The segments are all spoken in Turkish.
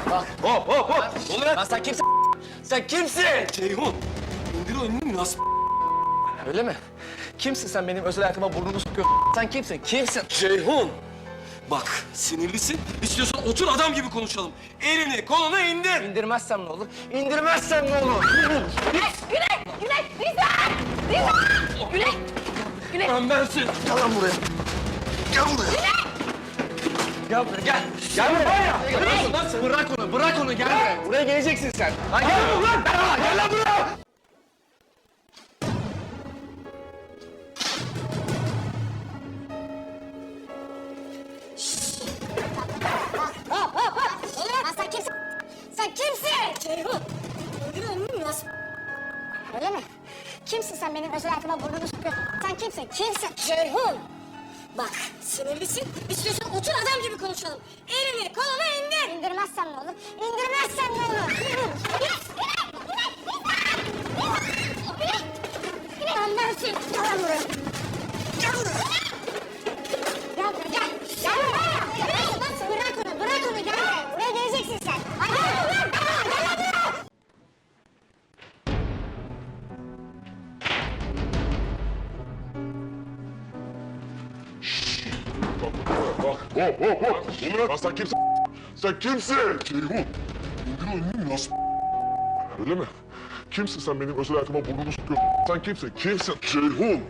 Bak. Hop hop hop. Ne oluyor? Lan sen kimsin? Sen kimsin? Ceyhun. İndir o elini nasıl? Öyle mi? Kimsin sen benim özel hayatıma burnunu sokuyorsun? Sen kimsin? Kimsin? Ceyhun. Bak sinirlisin. İstiyorsan otur adam gibi konuşalım. Elini kolunu indir. İndirmezsem ne olur? İndirmezsem ne olur? Güney! Güney! Rıza! Rıza! Güney! Güney! Lan bensin. Gel lan buraya. Gel buraya. Gel buraya gel. Gel buraya. Nasıl lan sen? Bırak onu gel buraya. Buraya geleceksin sen. Lan gel lan. Gel lan buraya. Lan sen kimsin? Sen kimsin? Ceyhun! İndir önünü nasıl? Öyle mi? Kimsin sen benim özel hayatıma burnunu sokuyorsun? Sen kimsin? Kimsin? Ceyhun! Bak sinirlisin. İstiyorsan otur adam gibi konuşalım. Elini kolunu indir. İndirmezsem ne olur? İndirmezsem ne olur? Lan bensin. Gel lan buraya. Gel buraya. Gel buraya gel. Gel buraya. Bırak onu gel buraya. Buraya geleceksin sen. Ay gel lan buraya. Bak, hop. Lan sen kimsin? Sen kimsin? Ceyhun. İndir o elini nasıl? Öyle mi? Kimsin sen benim özel hayatıma burnunu sokuyorsun? Sen kimsin? Kimsin? Ceyhun.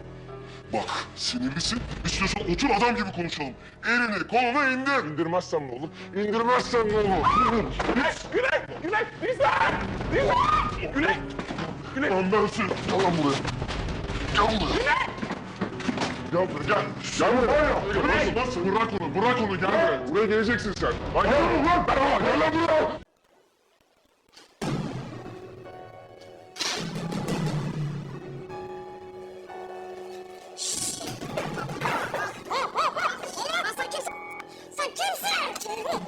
Bak sinirlisin. İstiyorsan otur adam gibi konuşalım. Elini kolunu indir. İndirmezsem ne olur? İndirmezsem ne olur? Güney! Lan bensin. Gel lan buraya. Gel buraya. Gel buraya gel. Gel buraya. Nasıl? Bırak onu gel buraya. Buraya geleceksin sen. Lan gel lan. Gel lan buraya. Lan sen kimsin? Sen kimsin? Ceyhun!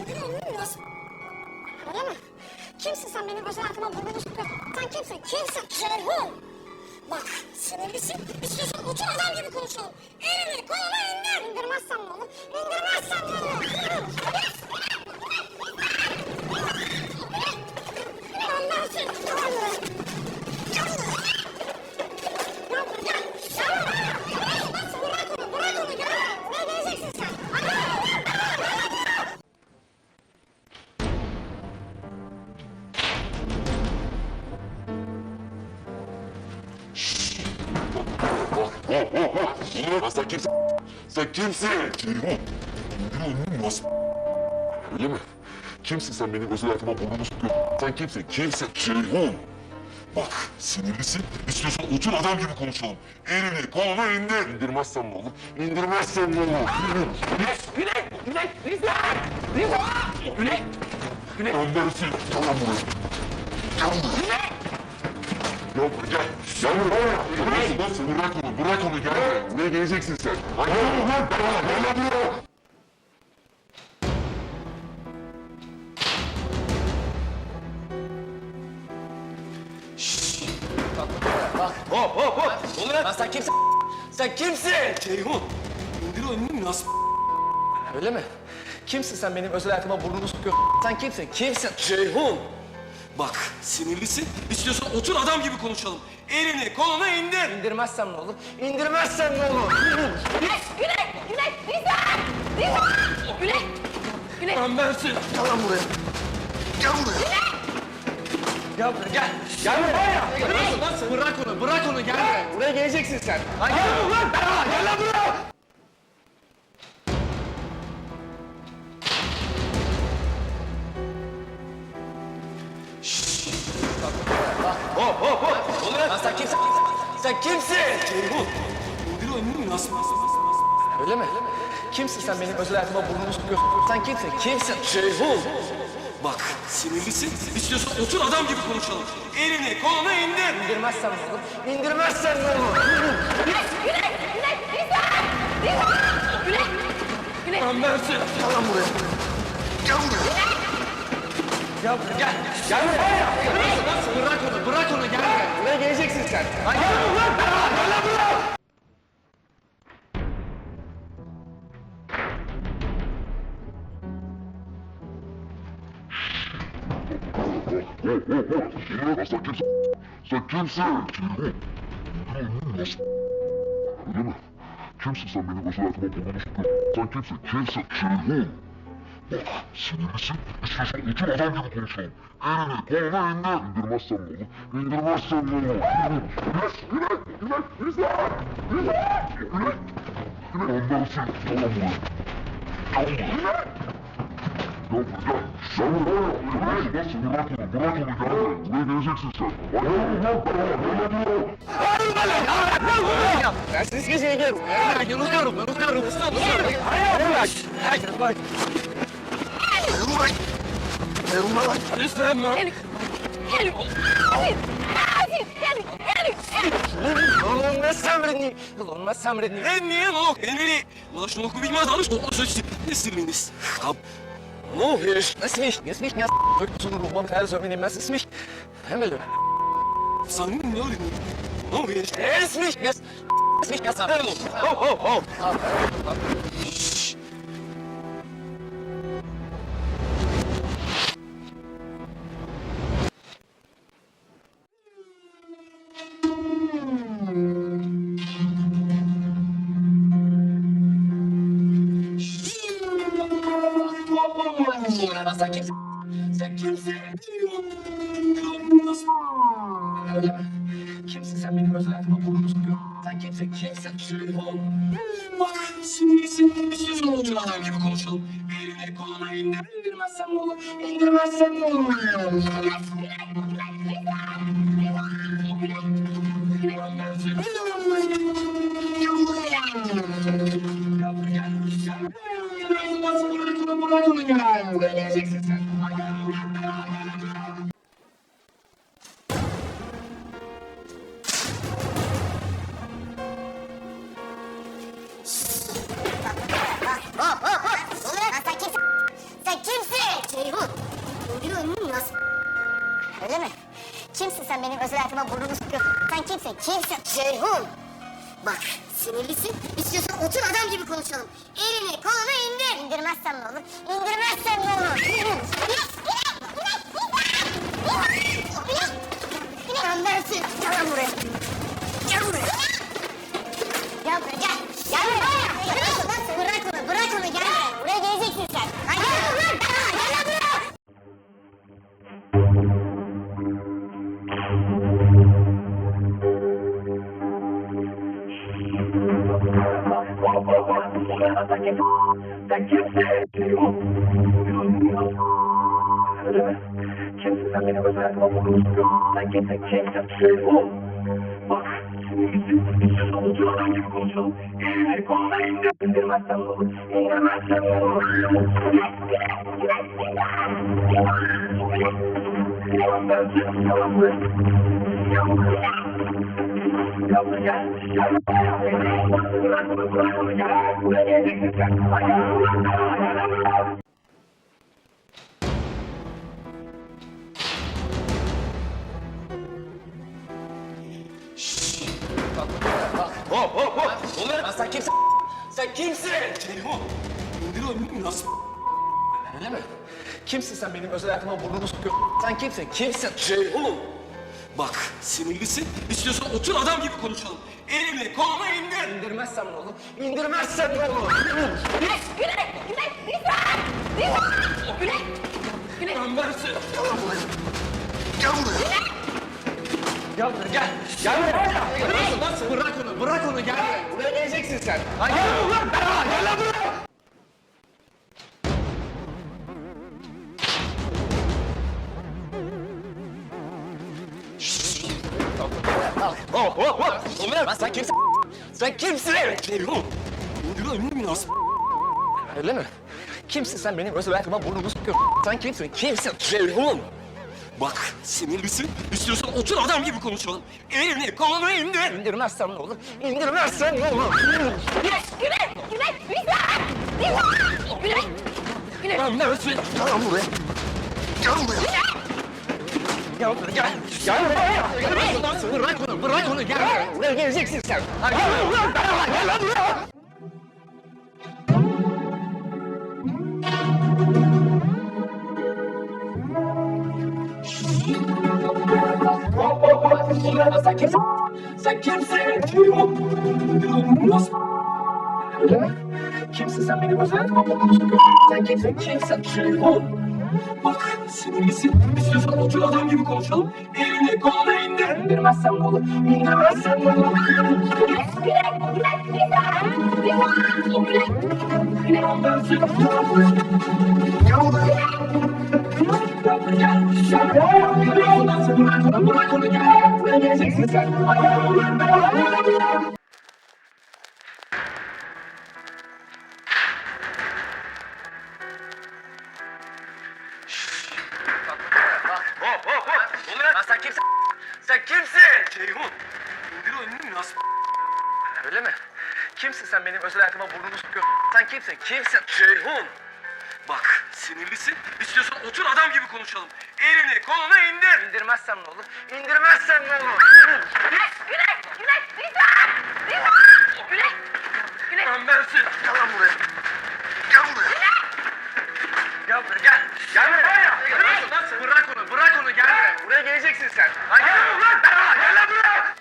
İndir önünü nasıl? Öyle mi? Kimsin sen benim özel hayatıma burnunu sokuyorsun? Sen kimsin? Kimsin? Ceyhun! Bak sinirlisin. İstiyorsan otur adam gibi konuşalım. Elini kolunu indir. İndirmezsem ne olur? İndirmezsem ne olur? Lan bensin. Gel lan buraya. Gel buraya. Gel buraya gel. Gel buraya. Bırak onu gel buraya. Buraya geleceksin sen. Ay gel buraya. Lan sen kimsin? Sen kimsin? Ceyhun. İndir o elini nasıl? Öyle mi? Kimsin sen benim özel hayatıma burnunu sokuyorsun? Sen kimsin? Kimsin? Ceyhun. Bak sinirlisin. İstiyorsan otur adam gibi konuşalım. Elini kolunu indir. İndirmezsem ne olur? İndirmezsem ne olur? Güney. Öndersin. Gel lan buraya. Gel buraya. Gel buraya gel. Gel buraya. Nasıl? Bırak onu gel buraya. Buraya geleceksin sen. Lan gel lan. Gel lan buraya. Bak. Hop hop hop. Ne oluyor? Lan sen kimsin? Sen kimsin? Ceyhun. İndir o elini nasıl? Öyle mi? Kimsin sen benim özel hayatıma burnunu sokuyorsun? Sen kimsin? Kimsin? Ceyhun. Bak sinirlisin. İstiyorsan otur adam gibi konuşalım. Elini kolunu indir. İndirmezsem ne olur? İndirmezsem ne olur? Güney! Güney! Rıza! Rıza! Güney! Güney! Lan bensin. Gel lan buraya. Gel buraya. Gel buraya gel. Gel buraya. Nasıl? Bırak onu gel buraya. Buraya geleceksin sen. Lan gel lan. Gel lan buraya. Hop hop hop. Ne oluyor? Lan sen kimsin? Sen kimsin? Ceyhun. İndir o elini nasıl? Öyle mi? Kimsin sen benim özel hayatıma burnunu sokuyorsun? Sen kimsin? Kimsin? Ceyhun. Bak sinirlisin. İstiyorsan otur adam gibi konuşalım. Elini kolunu indir. İndirmezsem ne olur? İndirmezsem ne olur? Güney! Güney! Rıza! Rıza! Güney! Güney! Lan bensin. Gel lan buraya. Gel buraya. Gel buraya gel. Gel buraya. Bırak onu gel buraya. Buraya geleceksin sen. Lan gel lan. Gel lan buraya. Ulan sen kimsin? Sen kimsin? Ceyhun. Nasıl? Öyle mi? Kimsin sen benim özel hayatıma burnunu sokuyorsun? Sen kimsin? Kimsin? Ceyhun. Bak sinirlisin. İstiyorsan otur adam gibi konuşalım. Elini kolunu indir. İndirmezsen ne olur? İndirmezsen ne olur? Ondansın. Tamam buraya. Gel buraya. Gel buraya. Nasıl? Bırak onu. Bırak onu. Gel buraya. Buraya geleceksin sen. Ben siz geceye gelin. Ben yanılıyorum. Hayır bak. Lütfen lan. Olmaz Samredni. Niye lan? Elleri. Ulan şunu oku bilmez alış. Olsun işte. Ne sırrınız? Kap. Ne oluyor? Nicht mich, ja, zum Ruhm, so wenn ich das ist mich. Himmel. Samimi ne oluyor? Ne oluyor? Es mich, es mich, ja, Samredni. Oh. Sen kimsin? Öyle mi? Kimsin sen benim özel hayatıma burnunu sokuyorsun? Sen kimsin? Bak sinirlisin. İstiyorsan otur adam gibi konuşalım. Elini koluna indir. İndirmezsen ne olur? İndirmezsen ne olur? Bırak onu gel. Buraya geleceksin sen. Sen kimsin? Ceyhun. Duyuyor musun? Nasıl? Öyle mi? Kimsin sen benim özel hayatıma burnunu sokuyorsun? Sen kimsin? Ceyhun. Bak sinirlisin. İstiyorsan otur adam gibi konuşalım. Elini kolunu indir. İndirmezsen ne olur? İndirmezsen ne olur? Lan versin. Gel lan buraya. Gel buraya. Gel buraya gel. Gel buraya. Bırak onu gel buraya. Buraya geleceksin sen. Gel lan. Gel lan buraya. Sen kimsin? Öyle mi? Kimsin sen benim özel hayatıma burnunu sokuyorsun? Sen kimsin? Bak sinirlisin. İstiyorsan otur adam gibi konuşalım. Elini koluna indir. İndirmezsen ne olur? İndirmezsen ne olur? Yalan buraya. Gel buraya gel. Bırak onu gel. Buraya geleceksin sen. Hop. Oluyor. Sen kimsin? Sen kimsin? Ceyhun. İndir nasıl? Öyle mi? Kimsin sen benim özel hayatıma burnunu sokuyorsun? Sen kimsin? Ceyhun. Bak sinirlisin. İstiyorsan otur adam gibi konuşalım. Elini koluna indir. İndirmezsem ne olur? İndirmezsem ne olur? Lan versin. Gel buraya. Bırak onu gel buraya. Buraya geleceksin sen. Gel lan buraya. Lan sen kimsin? Ceyhun. İndir nasıl? Öyle mi? Kimsin sen benim özel hayatıma burnunu sokuyorsun? Sen kimsin? Ceyhun. Bak sinirlisin. İstiyorsan otur adam gibi konuşalım. Elini kolunu indir. İndirmezsem ne olur? İndirmezsem ne olur? Lan neresi? Tamam buraya. Gel buraya. Bırak onu gel buraya. Buraya geleceksin sen. Gel lan buraya. Ulan sen kimsin? Sen kimsin? Ceyhun. Nasıl? Öyle mi? Kimsin sen benim özel hayatıma burnunu Sen kimsin? Kimsin? Ceyhun. Bak sinirlisin. İstiyorsan otur adam gibi konuşalım. Elini kolunu indir. İndirmezsen ne olur? İndirmezsen ne olur? Lan sen kimsin? Sen kimsin? Ceyhun. İndir o elini nasıl? Öyle mi? Kimsin sen benim özel hayatıma burnunu sokuyorsun? Sen kimsin? Kimsin? Ceyhun. Bak sinirlisin. İstiyorsan otur adam gibi konuşalım. Elini kolunu indir. İndirmezsem ne olur? İndirmezsem ne olur? Güney. Lan bensin. Gel lan buraya. Gel buraya. Gel buraya gel. Gel buraya. Bırak onu gel buraya. Buraya geleceksin sen. Gel lan. Gel lan buraya.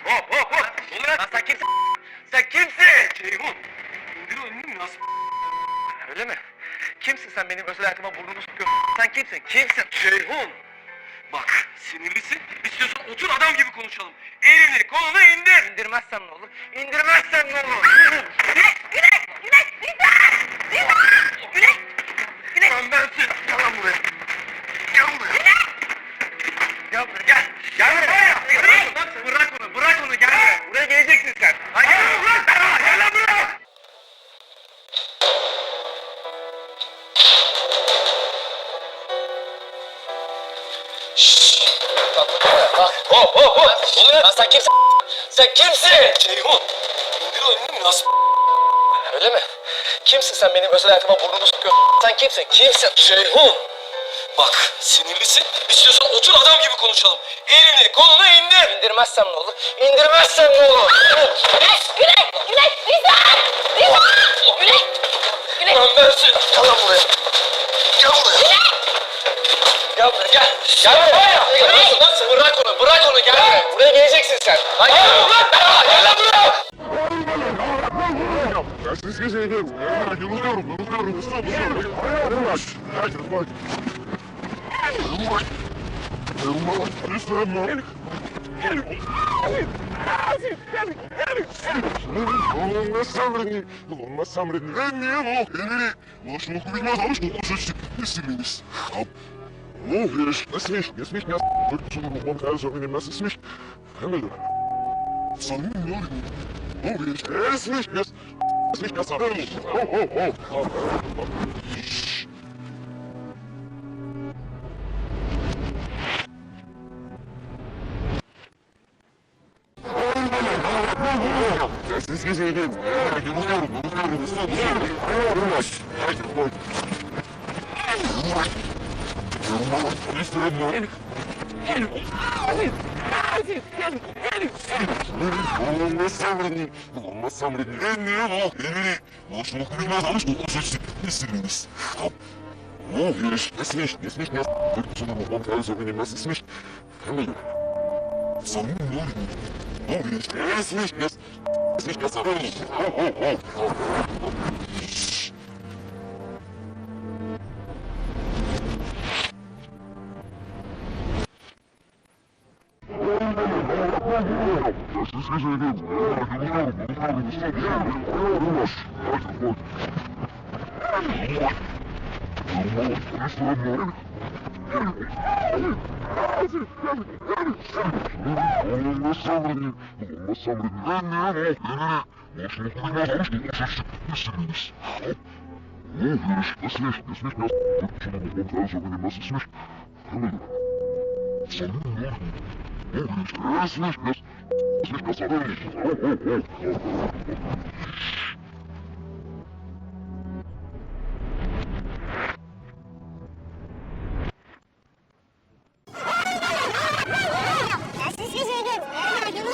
Hop. Lan sen kimsin? Sen kimsin? Ceyhun. İndir o elini nasıl? Öyle mi? Kimsin sen benim özel hayatıma burnunu sokuyorsun? Sen kimsin? Kimsin? Ceyhun. Bak sinirlisin. İstiyorsan otur adam gibi konuşalım. Elini kolunu indir. İndirmezsem ne olur? İndirmezsem ne olur? Güney. Lan bensin. Gel lan buraya. Gel buraya. Gel buraya gel. Gel buraya. Bırak onu gel buraya. Buraya geleceksin sen. Gel lan buraya. Hop. Lan sen kimsin? Sen kimsin? Ceyhun. İndir o elini nasıl? Öyle mi? Kimsin sen benim özel hayatıma burnunu sokuyorsun? Sen kimsin? Ceyhun. Bak sinirlisin. İstiyorsan otur adam gibi konuşalım. Elini kolunu indir. İndirmezsem ne olur? İndirmezsem ne olur? Güney. Lan bensin. Gel lan buraya. Gel buraya. Gel buraya. Bırak onu gel buraya. Buraya geleceksin sen. Gel lan buraya. Я здесь не знаю, я не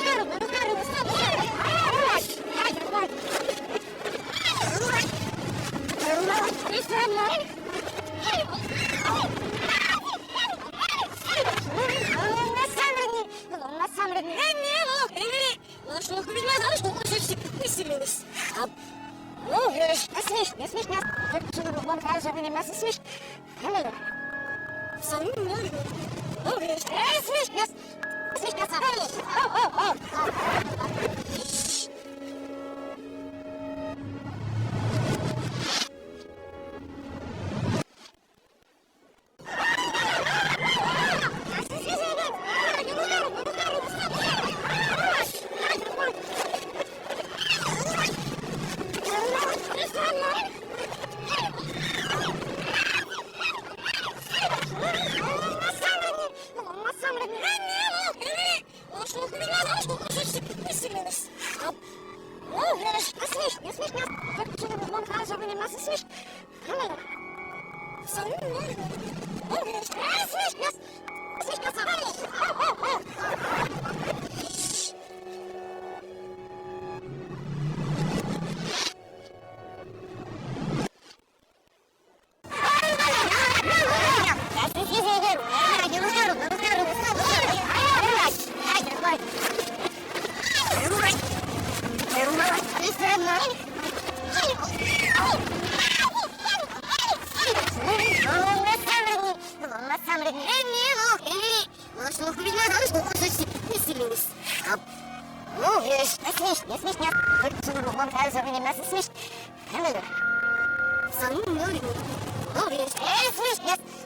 Yes.